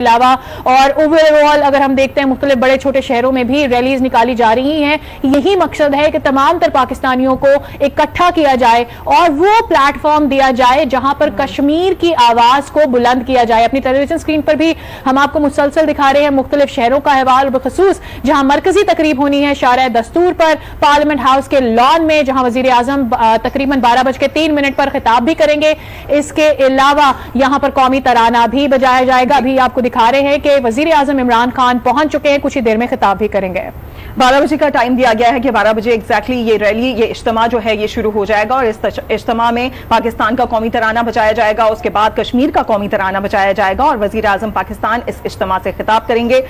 علاوہ اور over all اگر ہم دیکھتے ہیں مختلف بڑے چھوٹے شہروں میں بھی ریلیز نکالی جا رہی ہیں. یہی مقصد ہے کہ تمام تر پاکستانیوں کو اکٹھا کیا جائے اور وہ پلیٹ فارم دیا جائے جہاں پر کشمیر کی آواز کو بلند کیا جائے. اپنی ٹیلی ویژن اسکرین پر بھی ہم آپ کو مسلسل دکھا رہے ہیں مختلف شہروں کا احوال, بخصوص جہاں مرکزی تقریب ہونی ہے شارع دستور پر پارلیمنٹ ہاؤس کے لان میں, جہاں وزیر اعظم تقریباً 12:03 پر خطاب بھی کریں گے. اس کے علاوہ یہاں پر قومی ترانہ بھی بجایا جائے گا. ابھی آپ کو دکھا رہے ہیں کہ وزیر اعظم عمران خان پہنچ چکے ہیں, کچھ ہی دیر میں خطاب بھی کریں گے. 12 بجے کا ٹائم دیا گیا ہے کہ 12 بجے ایگزیکٹلی یہ ریلی, یہ اجتماع جو ہے یہ شروع ہو جائے گا اور اس اجتماع میں پاکستان کا قومی ترانہ بجایا جائے گا. اس کے بعد کشمیر کا قومی ترانہ بجایا جائے گا اور وزیر اعظم پاکستان اس اجتماع سے خطاب کریں گے.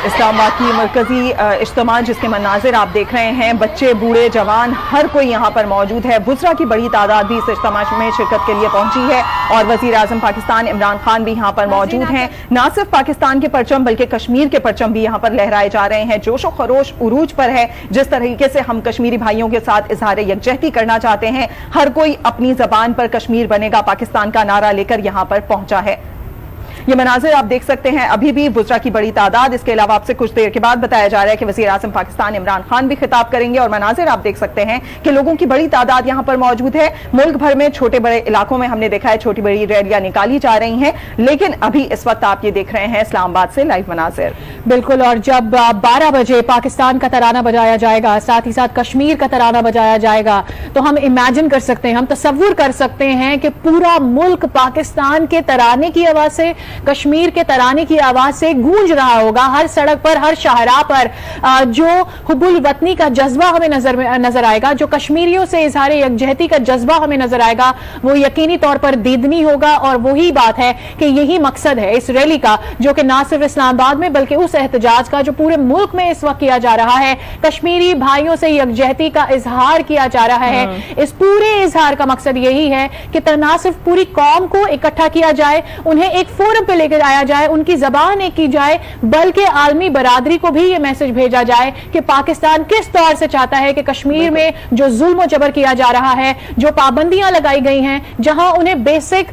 اسلام آباد کی مرکزی اجتماع جس کے مناظر آپ دیکھ رہے ہیں, بچے بوڑھے جوان ہر کوئی یہاں پر موجود ہے. بزرا کی بڑی تعداد بھی اس اجتماع میں شرکت کے لیے پہنچی ہے اور وزیر اعظم پاکستان عمران خان بھی یہاں پر موجود ہیں. نہ صرف پاکستان کے پرچم بلکہ کشمیر کے پرچم بھی یہاں پر لہرائے جا رہے ہیں. جوش و خروش عروج پر ہے. جس طریقے سے ہم کشمیری بھائیوں کے ساتھ اظہار یکجہتی کرنا چاہتے ہیں, ہر کوئی اپنی زبان پر کشمیر بنے گا پاکستان کا نعرہ لے کر یہاں پر پہنچا ہے. یہ مناظر آپ دیکھ سکتے ہیں, ابھی بھی بزرا کی بڑی تعداد. اس کے علاوہ آپ سے کچھ دیر کے بعد بتایا جا رہا ہے کہ وزیر اعظم پاکستان عمران خان بھی خطاب کریں گے اور مناظر آپ دیکھ سکتے ہیں کہ لوگوں کی بڑی تعداد یہاں پر موجود ہے. ملک بھر میں چھوٹے بڑے علاقوں میں ہم نے دیکھا ہے چھوٹی بڑی ریلیاں نکالی جا رہی ہیں, لیکن ابھی اس وقت آپ یہ دیکھ رہے ہیں اسلام آباد سے لائیو مناظر. بالکل, اور جب 12 بجے پاکستان کا ترانہ بجایا جائے گا, ساتھ ہی ساتھ کشمیر کا ترانہ بجایا جائے گا, تو ہم امیجن کر سکتے ہیں, ہم تصور کر سکتے ہیں کہ پورا ملک پاکستان کے ترانے کی آواز سے, کشمیر کے ترانے کی آواز سے گونج رہا ہوگا. ہر سڑک پر, ہر شاہراہ پر جو حب الوطنی کا جذبہ ہمیں نظر آئے گا, جو کشمیریوں سے اظہار یکجہتی کا جذبہ ہمیں نظر آئے گا, وہ یقینی طور پر دیدنی ہوگا. اور وہی بات ہے کہ یہی مقصد ہے اس ریلی کا, جو کہ نہ صرف اسلام آباد میں بلکہ اس احتجاج کا جو پورے ملک میں اس وقت کیا جا رہا ہے. کشمیری بھائیوں سے یکجہتی کا اظہار کیا جا رہا ہے. اس پورے اظہار کا مقصد یہی ہے کہ نہ صرف پوری قوم کو اکٹھا کیا جائے, انہیں ایک فورم پہ لے کے آیا جائے, ان کی زبان ایک کی جائے, بلکہ عالمی برادری کو بھی یہ میسج بھیجا جائے کہ پاکستان کس طور سے چاہتا ہے کہ کشمیر میں جو ظلم و جبر کیا جا رہا ہے, جو پابندیاں لگائی گئی ہیں, جہاں انہیں بیسک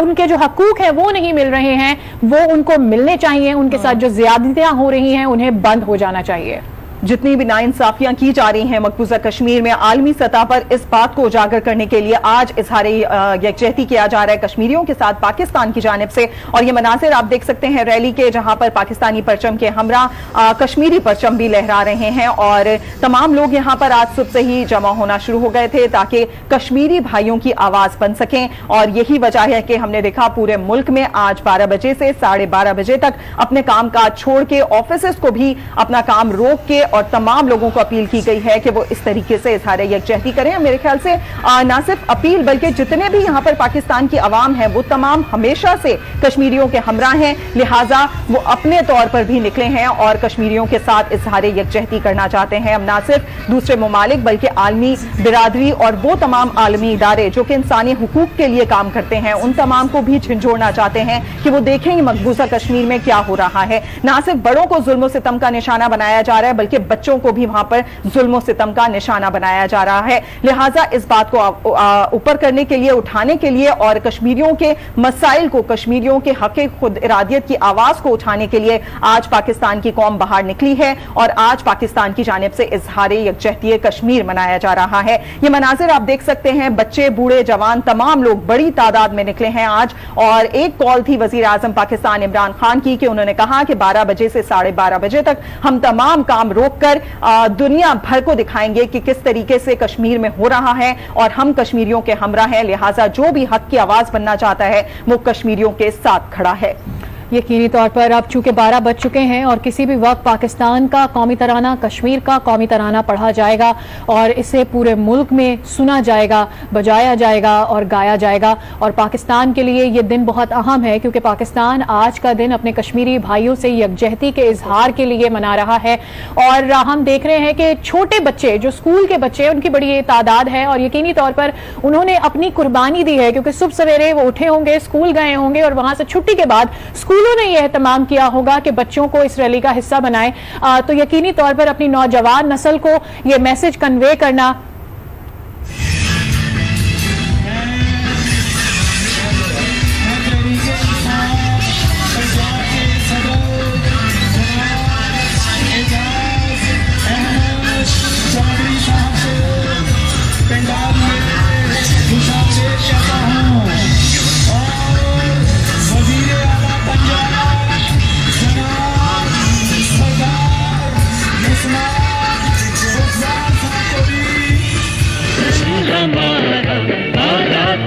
ان کے جو حقوق ہیں وہ نہیں مل رہے ہیں, وہ ان کو ملنے چاہیے. ان کے ساتھ جو زیادتیاں ہو رہی ہیں انہیں بند ہو جانا چاہیے. جتنی بھی ناانصافیاں کی جا رہی ہیں مقبوضہ کشمیر میں, عالمی سطح پر اس بات کو اجاگر کرنے کے لیے آج اظہار یکجہتی کیا جا رہا ہے کشمیریوں کے ساتھ پاکستان کی جانب سے. اور یہ مناظر آپ دیکھ سکتے ہیں ریلی کے, جہاں پر پاکستانی پرچم کے ہمراہ کشمیری پرچم بھی لہرا رہے ہیں اور تمام لوگ یہاں پر آج صبح سے ہی جمع ہونا شروع ہو گئے تھے تاکہ کشمیری بھائیوں کی آواز بن سکیں. اور یہی وجہ ہے کہ ہم نے دیکھا پورے ملک میں آج 12 بجے سے 12:30 بجے تک اپنے کام کاج چھوڑ کے, آفیسز کو بھی اپنا کام روک کے, اور تمام لوگوں کو اپیل کی گئی ہے کہ وہ اس طریقے سے اظہار یکجہتی کریں. میرے خیال سے نہ صرف اپیل بلکہ جتنے بھی یہاں پر پاکستان کی عوام ہے وہ تمام ہمیشہ سے کشمیریوں کے ہمراہ ہیں, لہٰذا وہ اپنے طور پر بھی نکلے ہیں اور کشمیریوں کے ساتھ اظہار یکجہتی کرنا چاہتے ہیں. ہم نہ صرف دوسرے ممالک بلکہ عالمی برادری اور وہ تمام عالمی ادارے جو کہ انسانی حقوق کے لیے کام کرتے ہیں, ان تمام کو بھی جھنجھوڑنا چاہتے ہیں کہ وہ دیکھیں مقبوضہ کشمیر میں کیا ہو رہا ہے. نہ صرف بڑوں کو ظلم و ستم کا نشانہ بنایا جا رہا ہے بلکہ بچوں کو بھی وہاں پر ظلم و ستم کا نشانہ بنایا جا رہا ہے. لہٰذا اس بات کو اوپر کرنے کے لیے, اٹھانے کے لیے اور کشمیریوں کے مسائل کو, کشمیریوں کے حق خود ارادیت کی آواز کو اٹھانے کے لیے آج پاکستان کی قوم باہر نکلی ہے اور آج پاکستان کی جانب سے اظہار یکجہتی کشمیر منایا جا رہا ہے. یہ مناظر آپ دیکھ سکتے ہیں, بچے بوڑھے جوان تمام لوگ بڑی تعداد میں نکلے ہیں آج. اور ایک کال تھی وزیر اعظم پاکستان عمران خان کی کہ انہوں نے کہا کہ 12 بجے سے 12:30 بجے تک ہم تمام کام روک روک کر دنیا بھر کو دکھائیں گے کہ کس طریقے سے کشمیر میں ہو رہا ہے اور ہم کشمیریوں کے ہمراہ ہیں، لہٰذا جو بھی حق کی آواز بننا چاہتا ہے وہ کشمیریوں کے ساتھ کھڑا ہے۔ یقینی طور پر اب چونکہ 12 بج چکے ہیں اور کسی بھی وقت پاکستان کا قومی ترانہ، کشمیر کا قومی ترانہ پڑھا جائے گا اور اسے پورے ملک میں سنا جائے گا، بجایا جائے گا اور گایا جائے گا، اور پاکستان کے لیے یہ دن بہت اہم ہے کیونکہ پاکستان آج کا دن اپنے کشمیری بھائیوں سے یکجہتی کے اظہار کے لیے منا رہا ہے۔ اور ہم دیکھ رہے ہیں کہ چھوٹے بچے، جو اسکول کے بچے، ان کی بڑی تعداد ہے اور یقینی طور پر انہوں نے اپنی قربانی دی ہے کیونکہ صبح سویرے وہ اٹھے ہوں گے، اسکول گئے ہوں گے اور وہاں سے چھٹی کے بعد اسکولوں نے یہ اہتمام کیا ہوگا کہ بچوں کو اس ریلی کا حصہ بنائیں، تو یقینی طور پر اپنی نوجوان نسل کو یہ میسج کنوے کرنا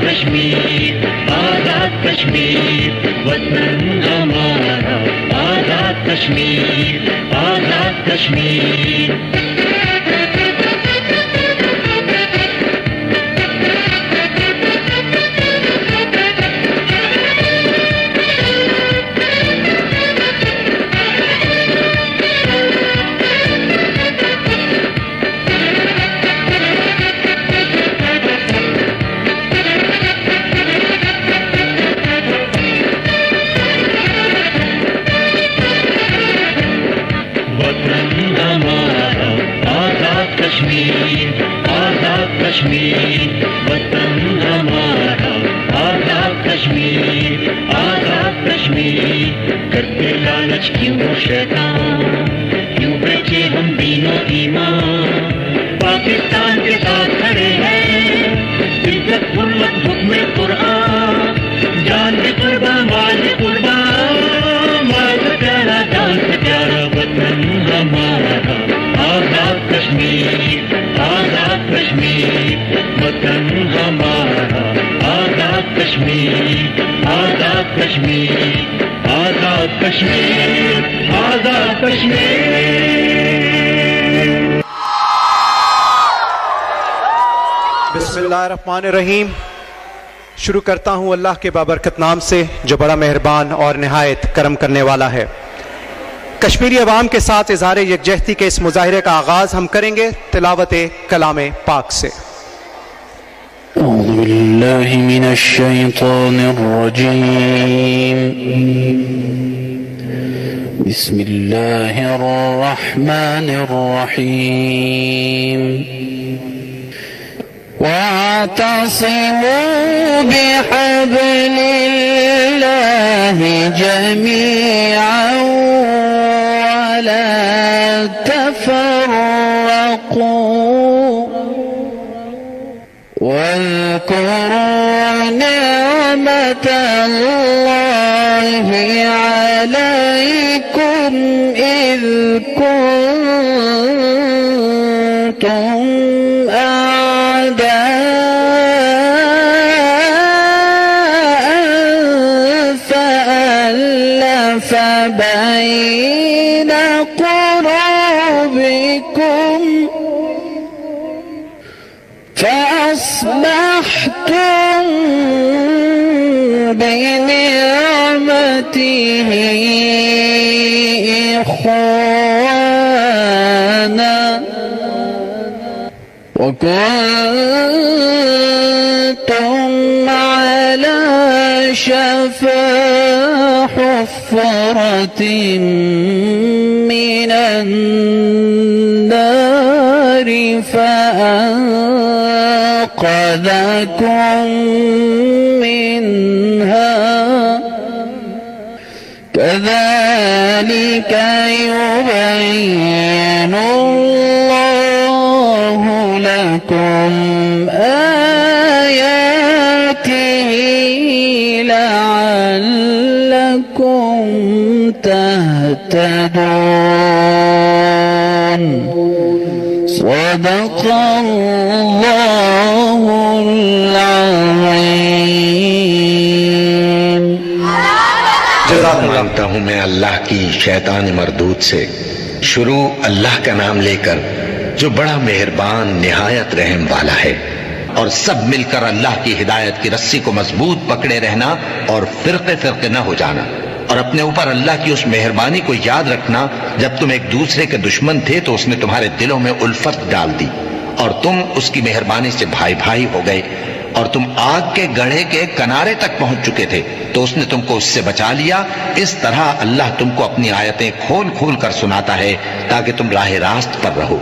کشمیر آزاد کشمیر وطن ہمارا آزاد کشمیر آزاد کشمیر کشمیر وطن ہمارا آزاد کشمیر آزاد کشمیر کرتے لالچ کیوں شیطان کیوں بیچے ہم دین و ایمان پاکستان کے ساتھ کھڑے ہیں عزت حرمت حکم قرآن جان بھی قربان مال بھی قربان مال سے پیارا جان سے پیارا وطن ہمارا آزاد کشمیر آزاد کشمیر وطن ہمارا آزاد کشمیر آزاد کشمیر آزاد کشمیر آزاد کشمیر۔ بسم اللہ الرحمن الرحیم۔ شروع کرتا ہوں اللہ کے بابرکت نام سے جو بڑا مہربان اور نہایت کرم کرنے والا ہے۔ کشمیری عوام کے ساتھ اظہار یکجہتی کے اس مظاہرے کا آغاز ہم کریں گے تلاوت کلام پاک سے۔ اعوذ باللہ من الشیطان الرجیم بسم اللہ الرحمن الرحیم وَاعْتَصِمُوا بِحَبْلِ اللَّهِ جَمِيعًا وَلَا تَفَرَّقُوا وَاذْكُرُوا نِعْمَةَ اللَّهِ عَلَيْكُمْ إِذْ كُنتُمْ فألف بين قلوبكم فأصبحتم بنعمته إخوانا وكنتم على شفا حفرة من النار فأنقذكم منها كذلك يبين الله لكم آياته لعلكم تهتدون جزاک اللہ۔ مانگتا ہوں میں اللہ کی شیطان مردود سے، شروع اللہ کا نام لے کر جو بڑا مہربان نہایت رحم والا ہے، اور سب مل کر اللہ کی ہدایت کی رسی کو مضبوط پکڑے رہنا اور فرقے فرقے نہ ہو جانا، اور اپنے اوپر اللہ کی اس مہربانی کو یاد رکھنا جب تم ایک دوسرے کے دشمن تھے تو اس نے تمہارے دلوں میں الفت ڈال دی اور تم اس کی مہربانی سے بھائی بھائی ہو گئے، اور تم آگ کے گڑھے کے کنارے تک پہنچ چکے تھے تو اس نے تم کو اس سے بچا لیا۔ اس طرح اللہ تم کو اپنی آیتیں کھول کھول کر سناتا ہے تاکہ تم راہ راست پر رہو۔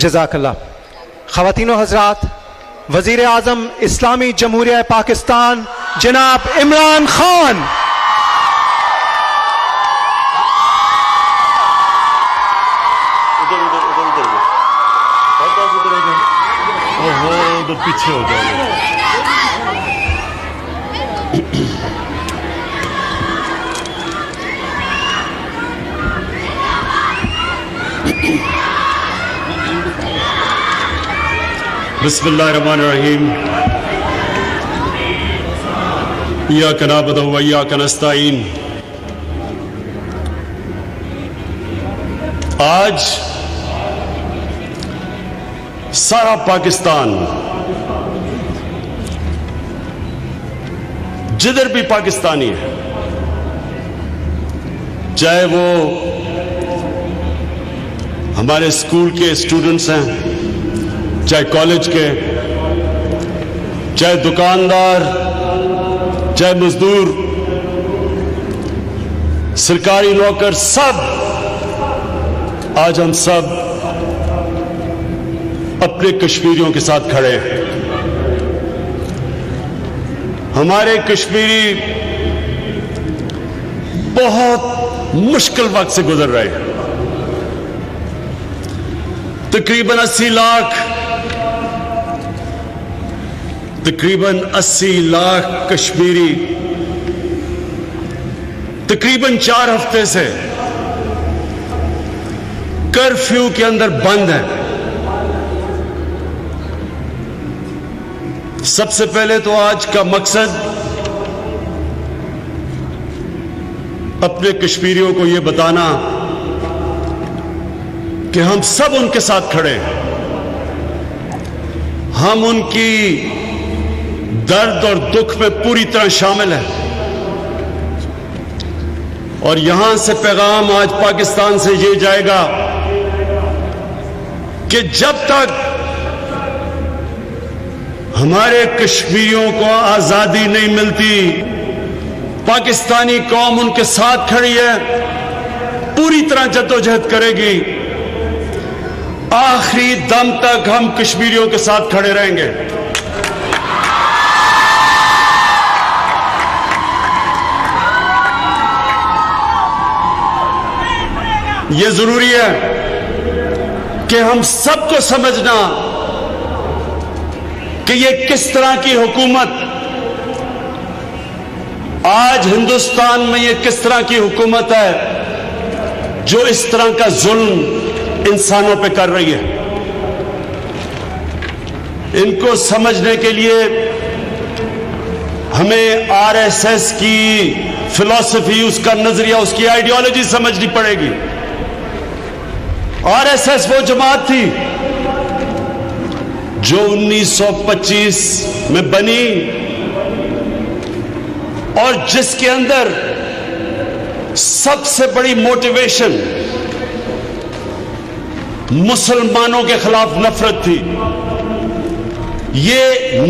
جزاک اللہ۔ خواتین و حضرات، وزیر اعظم اسلامی جمہوریہ پاکستان جناب عمران خان، پیچھے ہو جاؤ۔ بسم اللہ الرحمن الرحیم۔ ایاک نعبد و ایاک نستعین۔ آج سارا پاکستان، جدھر بھی پاکستانی ہے، چاہے وہ ہمارے اسکول کے اسٹوڈنٹس ہیں، چاہے کالج کے، چاہے دکاندار، چاہے مزدور، سرکاری نوکر، سب آج ہم سب اپنے کشمیریوں کے ساتھ کھڑے ہیں۔ ہمارے کشمیری بہت مشکل وقت سے گزر رہے ہیں۔ تقریباً 80 لاکھ کشمیری تقریباً 4 ہفتے سے کرفیو کے اندر بند ہیں۔ سب سے پہلے تو آج کا مقصد اپنے کشمیریوں کو یہ بتانا کہ ہم سب ان کے ساتھ کھڑے ہیں، ہم ان کی درد اور دکھ میں پوری طرح شامل ہیں، اور یہاں سے پیغام آج پاکستان سے یہ جائے گا کہ جب تک ہمارے کشمیریوں کو آزادی نہیں ملتی، پاکستانی قوم ان کے ساتھ کھڑی ہے، پوری طرح جدوجہد کرے گی، آخری دم تک ہم کشمیریوں کے ساتھ کھڑے رہیں گے۔ یہ ضروری ہے کہ ہم سب کو سمجھنا کہ یہ کس طرح کی حکومت، آج ہندوستان میں یہ کس طرح کی حکومت ہے جو اس طرح کا ظلم انسانوں پہ کر رہی ہے۔ ان کو سمجھنے کے لیے ہمیں RSS کی فلسفی، اس کا نظریہ، اس کی آئیڈیالوجی سمجھنی پڑے گی۔ RSS وہ جماعت تھی جو 1925 میں بنی اور جس کے اندر سب سے بڑی موٹیویشن مسلمانوں کے خلاف نفرت تھی۔ یہ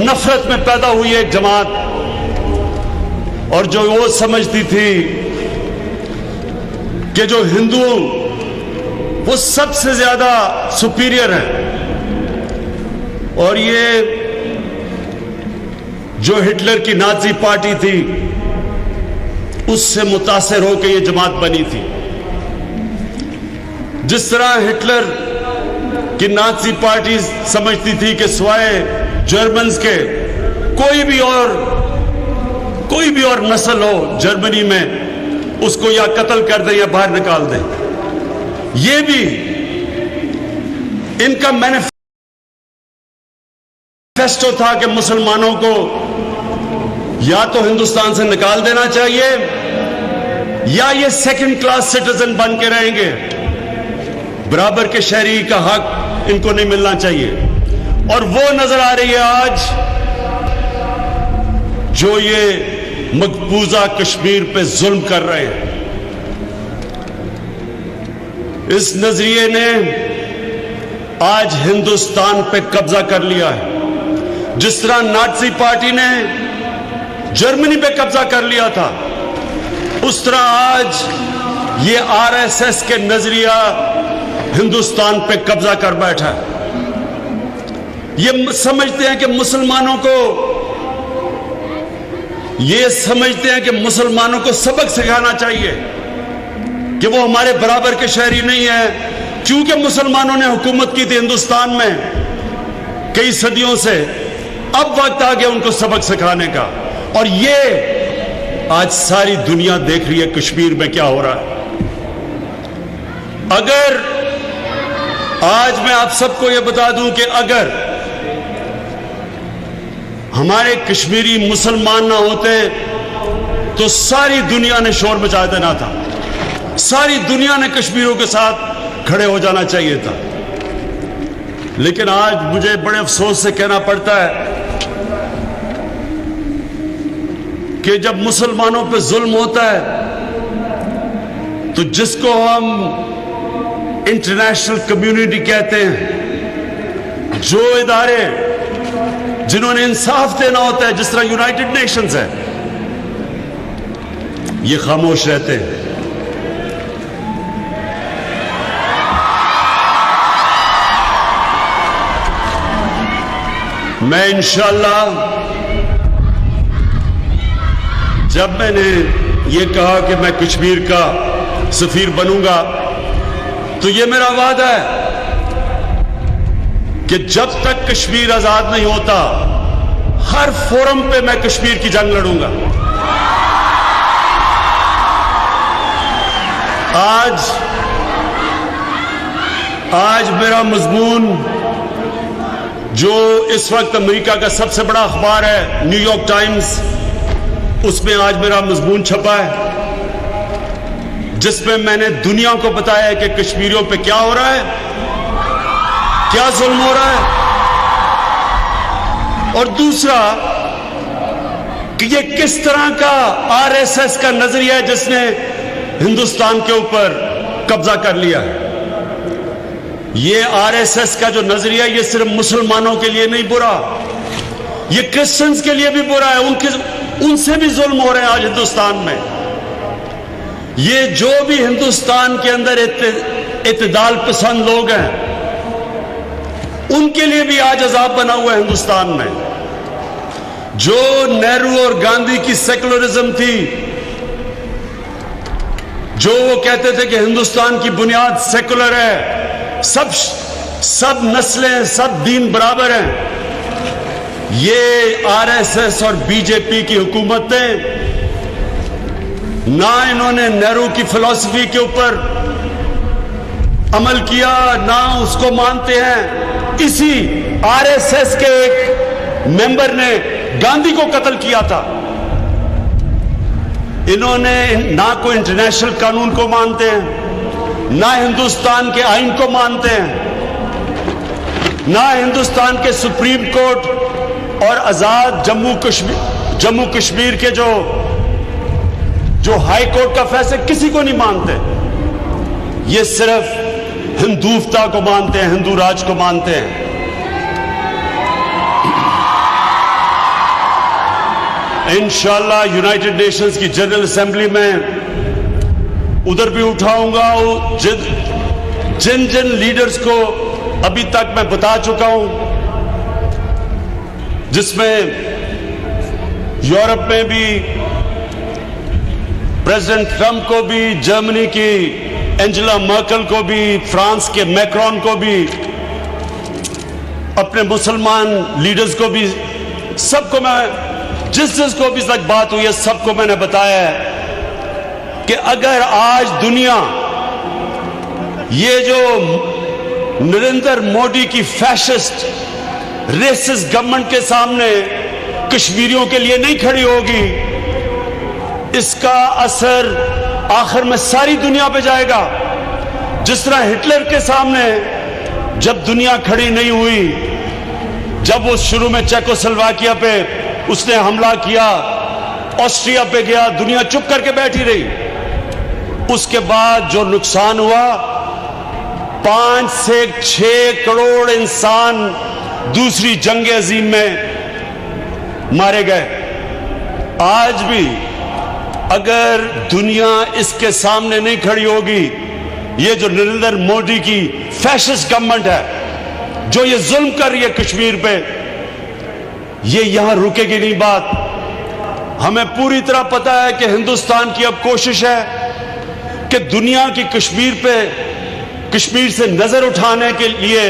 نفرت میں پیدا ہوئی ایک جماعت، اور جو وہ سمجھتی تھی کہ جو ہندو وہ سب سے زیادہ سپیریئر ہے، اور یہ جو ہٹلر کی نازی پارٹی تھی اس سے متاثر ہو کے یہ جماعت بنی تھی۔ جس طرح ہٹلر کی نازی پارٹی سمجھتی تھی کہ سوائے جرمنز کے کوئی بھی اور نسل ہو جرمنی میں، اس کو یا قتل کر دیں یا باہر نکال دیں۔ یہ بھی ان کا مینیفیسٹو تھا کہ مسلمانوں کو یا تو ہندوستان سے نکال دینا چاہیے یا یہ سیکنڈ کلاس سٹیزن بن کے رہیں گے. برابر کے شہری کا حق ان کو نہیں ملنا چاہیے. اور وہ نظر آ رہی ہے آج جو یہ مقبوضہ کشمیر پہ ظلم کر رہے ہیں. اس نظریے نے آج ہندوستان پہ قبضہ کر لیا ہے. جس طرح نازی پارٹی نے جرمنی پہ قبضہ کر لیا تھا, اس طرح آج یہ RSS کے نظریہ ہندوستان پہ قبضہ کر بیٹھا ہے. یہ سمجھتے ہیں کہ مسلمانوں کو سبق سکھانا چاہیے کہ وہ ہمارے برابر کے شہری نہیں ہیں. کیونکہ مسلمانوں نے حکومت کی تھی ہندوستان میں کئی صدیوں سے, اب وقت آ گیا ان کو سبق سکھانے کا. اور یہ آج ساری دنیا دیکھ رہی ہے کشمیر میں کیا ہو رہا ہے. اگر آج میں آپ سب کو یہ بتا دوں کہ اگر ہمارے کشمیری مسلمان نہ ہوتے تو ساری دنیا نے شور مچا دینا تھا, ساری دنیا نے کشمیریوں کے ساتھ کھڑے ہو جانا چاہیے تھا. لیکن آج مجھے بڑے افسوس سے کہنا پڑتا ہے کہ جب مسلمانوں پہ ظلم ہوتا ہے تو جس کو ہم انٹرنیشنل کمیونٹی کہتے ہیں, جو ادارے جنہوں نے انصاف دینا ہوتا ہے جس طرح یونائٹڈ نیشنز ہے, یہ خاموش رہتے ہیں. میں انشاءاللہ جب میں نے یہ کہا کہ میں کشمیر کا سفیر بنوں گا تو یہ میرا وعدہ ہے کہ جب تک کشمیر آزاد نہیں ہوتا ہر فورم پہ میں کشمیر کی جنگ لڑوں گا. آج میرا مضمون جو اس وقت امریکہ کا سب سے بڑا اخبار ہے نیو یارک ٹائمز, اس میں آج میرا مضمون چھپا ہے جس میں میں نے دنیا کو بتایا کہ کشمیریوں پہ کیا ہو رہا ہے, کیا ظلم ہو رہا ہے. اور دوسرا کہ یہ کس طرح کا RSS کا نظریہ ہے جس نے ہندوستان کے اوپر قبضہ کر لیا ہے. یہ RSS کا جو نظریہ یہ صرف مسلمانوں کے لیے نہیں برا, یہ کرسچنز کے لیے بھی برا ہے. ان سے بھی ظلم ہو رہے ہیں آج ہندوستان میں. یہ جو بھی ہندوستان کے اندر اعتدال پسند لوگ ہیں ان کے لیے بھی آج عذاب بنا ہوا ہے ہندوستان میں. جو نہرو اور گاندھی کی سیکولرزم تھی, جو وہ کہتے تھے کہ ہندوستان کی بنیاد سیکولر ہے, سب نسلیں سب دین برابر ہیں, یہ RSS اور BJP کی حکومتیں نہ انہوں نے نہرو کی فلسفی کے اوپر عمل کیا نہ اس کو مانتے ہیں. اسی RSS کے ایک ممبر نے گاندھی کو قتل کیا تھا. انہوں نے نہ کوئی انٹرنیشنل قانون کو مانتے ہیں, نہ ہندوستان کے آئین کو مانتے ہیں, نہ ہندوستان کے سپریم کورٹ اور آزاد جموں کشمیر کے جو ہائی کورٹ کا فیصلہ کسی کو نہیں مانتے. یہ صرف ہندوفتا کو مانتے ہیں, ہندو راج کو مانتے ہیں. انشاءاللہ یونائٹڈ نیشنز کی جنرل اسمبلی میں ادھر بھی اٹھاؤں گا. جن لیڈرز کو ابھی تک میں بتا چکا ہوں, جس میں یورپ میں بھی پریزیڈنٹ ٹرمپ کو بھی, جرمنی کی اینجلا مرکل کو بھی, فرانس کے میکرون کو بھی, اپنے مسلمان لیڈرز کو بھی, سب کو میں جس کو بھی تک بات ہوئی ہے سب کو میں نے بتایا ہے کہ اگر آج دنیا یہ جو نریندر مودی کی فیشسٹ ریسسٹ گورنمنٹ کے سامنے کشمیریوں کے لیے نہیں کھڑی ہوگی، اس کا اثر آخر میں ساری دنیا پہ جائے گا. جس طرح ہٹلر کے سامنے جب دنیا کھڑی نہیں ہوئی، جب وہ شروع میں چیکوسلواکیا پہ اس نے حملہ کیا، آسٹریا پہ گیا، دنیا چپ کر کے بیٹھی رہی. اس کے بعد جو نقصان ہوا، 5 سے 6 کروڑ انسان دوسری جنگ عظیم میں مارے گئے. آج بھی اگر دنیا اس کے سامنے نہیں کھڑی ہوگی، یہ جو نریندر مودی کی فیشسٹ گورنمنٹ ہے جو یہ ظلم کر رہی ہے کشمیر پہ، یہ یہاں رکے گی نہیں بات. ہمیں پوری طرح پتا ہے کہ ہندوستان کی اب کوشش ہے کہ دنیا کی کشمیر سے نظر اٹھانے کے لیے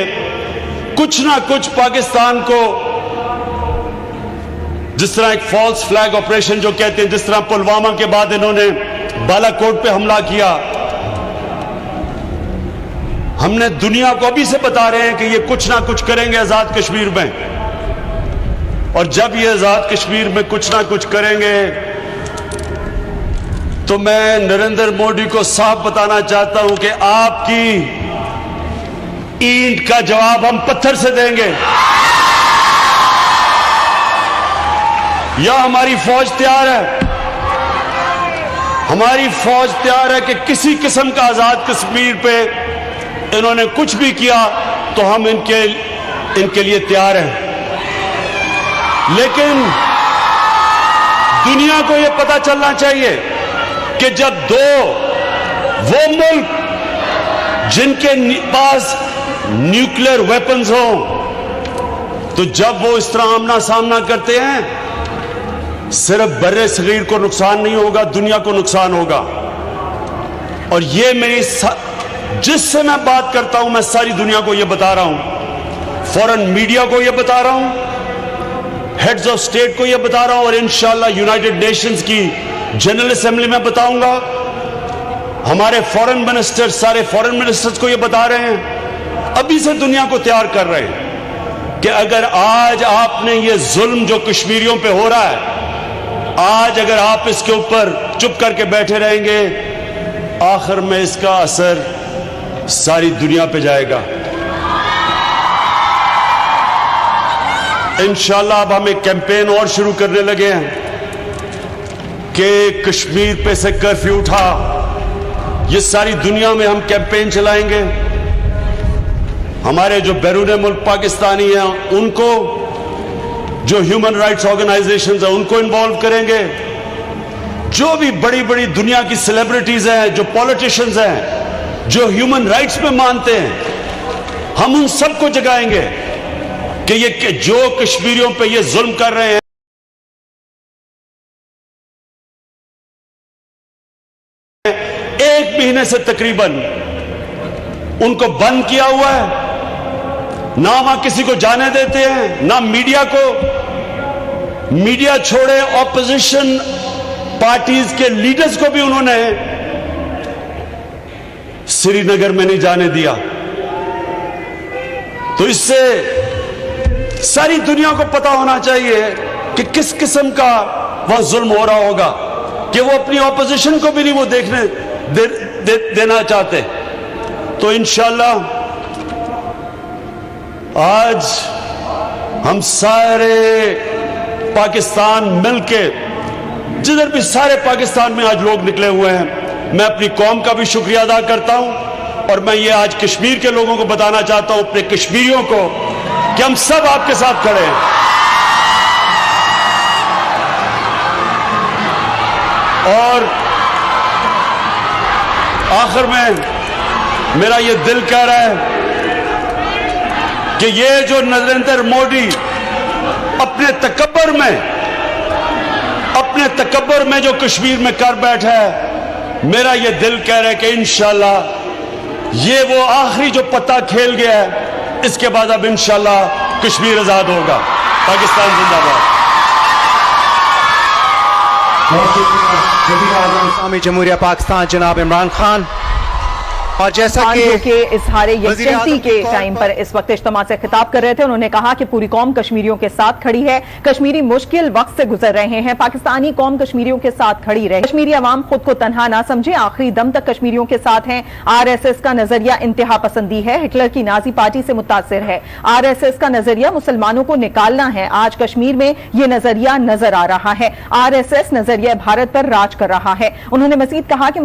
کچھ نہ کچھ پاکستان کو، جس طرح ایک فالس فلیگ آپریشن جو کہتے ہیں، جس طرح پلوامہ کے بعد انہوں نے بالا کوٹ پہ حملہ کیا، ہم نے دنیا کو ابھی سے بتا رہے ہیں کہ یہ کچھ نہ کچھ کریں گے آزاد کشمیر میں. اور جب یہ آزاد کشمیر میں کچھ نہ کچھ کریں گے تو میں نریندر مودی کو صاف بتانا چاہتا ہوں کہ آپ کی اینٹ کا جواب ہم پتھر سے دیں گے. یا ہماری فوج تیار ہے، ہماری فوج تیار ہے کہ کسی قسم کا آزاد کشمیر پہ انہوں نے کچھ بھی کیا تو ہم ان کے لیے تیار ہیں. لیکن دنیا کو یہ پتا چلنا چاہیے کہ جب وہ ملک جن کے پاس نیوکلیر ویپنز ہوں، تو جب وہ اس طرح آمنا سامنا کرتے ہیں، صرف بر صغیر کو نقصان نہیں ہوگا، دنیا کو نقصان ہوگا. اور یہ میری جس سے میں بات کرتا ہوں، میں ساری دنیا کو یہ بتا رہا ہوں، فورن میڈیا کو یہ بتا رہا ہوں، ہیڈز آف سٹیٹ کو یہ بتا رہا ہوں، اور انشاءاللہ یونائٹڈ نیشنز کی جنرل اسمبلی میں بتاؤں گا. ہمارے فورن منسٹر، سارے فورن منسٹرز کو یہ بتا رہے ہیں، ابھی سے دنیا کو تیار کر رہے ہیں کہ اگر آج آپ نے یہ ظلم جو کشمیریوں پہ ہو رہا ہے، آج اگر آپ اس کے اوپر چپ کر کے بیٹھے رہیں گے، آخر میں اس کا اثر ساری دنیا پہ جائے گا. انشاءاللہ اب ہم ایک کیمپین اور شروع کرنے لگے ہیں کہ کشمیر پہ سے کرفیو اٹھا. یہ ساری دنیا میں ہم کیمپین چلائیں گے. ہمارے جو بیرون ملک پاکستانی ہیں ان کو، جو ہیومن رائٹس آرگنائزیشنز ہیں ان کو انوالو کریں گے، جو بھی بڑی بڑی دنیا کی سیلیبریٹیز ہیں، جو پولیٹیشنز ہیں، جو ہیومن رائٹس میں مانتے ہیں، ہم ان سب کو جگائیں گے کہ یہ جو کشمیریوں پہ یہ ظلم کر رہے ہیں، ایک مہینے سے تقریباً ان کو بند کیا ہوا ہے، نہ وہاں کسی کو جانے دیتے ہیں، نہ میڈیا کو. میڈیا چھوڑے، اپوزیشن پارٹیز کے لیڈرز کو بھی انہوں نے سری نگر میں نہیں جانے دیا. تو اس سے ساری دنیا کو پتا ہونا چاہیے کہ کس قسم کا وہ ظلم ہو رہا ہوگا کہ وہ اپنی اپوزیشن کو بھی نہیں وہ دیکھنے دینا چاہتے. تو انشاءاللہ آج ہم سارے پاکستان مل کے، جدھر بھی سارے پاکستان میں آج لوگ نکلے ہوئے ہیں، میں اپنی قوم کا بھی شکریہ ادا کرتا ہوں، اور میں یہ آج کشمیر کے لوگوں کو بتانا چاہتا ہوں، اپنے کشمیریوں کو، کہ ہم سب آپ کے ساتھ کھڑے ہیں. اور آخر میں میرا یہ دل کہہ رہا ہے کہ یہ جو نریندر مودی اپنے تکبر میں جو کشمیر میں کر بیٹھا ہے، میرا یہ دل کہہ رہا ہے کہ انشاءاللہ یہ وہ آخری جو پتا کھیل گیا ہے، اس کے بعد اب انشاءاللہ کشمیر آزاد ہوگا. پاکستان زندہ باد. وزیر اعظم اسلامی جمہوریہ پاکستان جناب عمران خان. اور جیسا خان کہ جو کہ اظہار وزیر اعظم یکجہتی کے کے طور ٹائم پر پر اس وقت اجتماع سے خطاب کر رہے تھے، انہوں نے کہا کہ پوری قوم کشمیریوں کے ساتھ کھڑی ہے، کشمیری مشکل وقت سے گزر رہے ہیں، پاکستانی قوم کشمیریوں کے ساتھ کھڑی رہے، کشمیری عوام خود کو تنہا نہ سمجھے، آخری دم تک کشمیریوں کے ساتھ ہیں۔ آر ایس ایس کا نظریہ انتہا پسندی ہے، ہٹلر کی نازی پارٹی سے متاثر ہے، آر ایس ایس کا نظریہ مسلمانوں کو نکالنا ہے، آج کشمیر میں یہ نظریہ نظر آ رہا ہے، آر ایس ایس نظریہ بھارت پر راج کر رہا ہے۔ انہوں نے مزید کہا کہ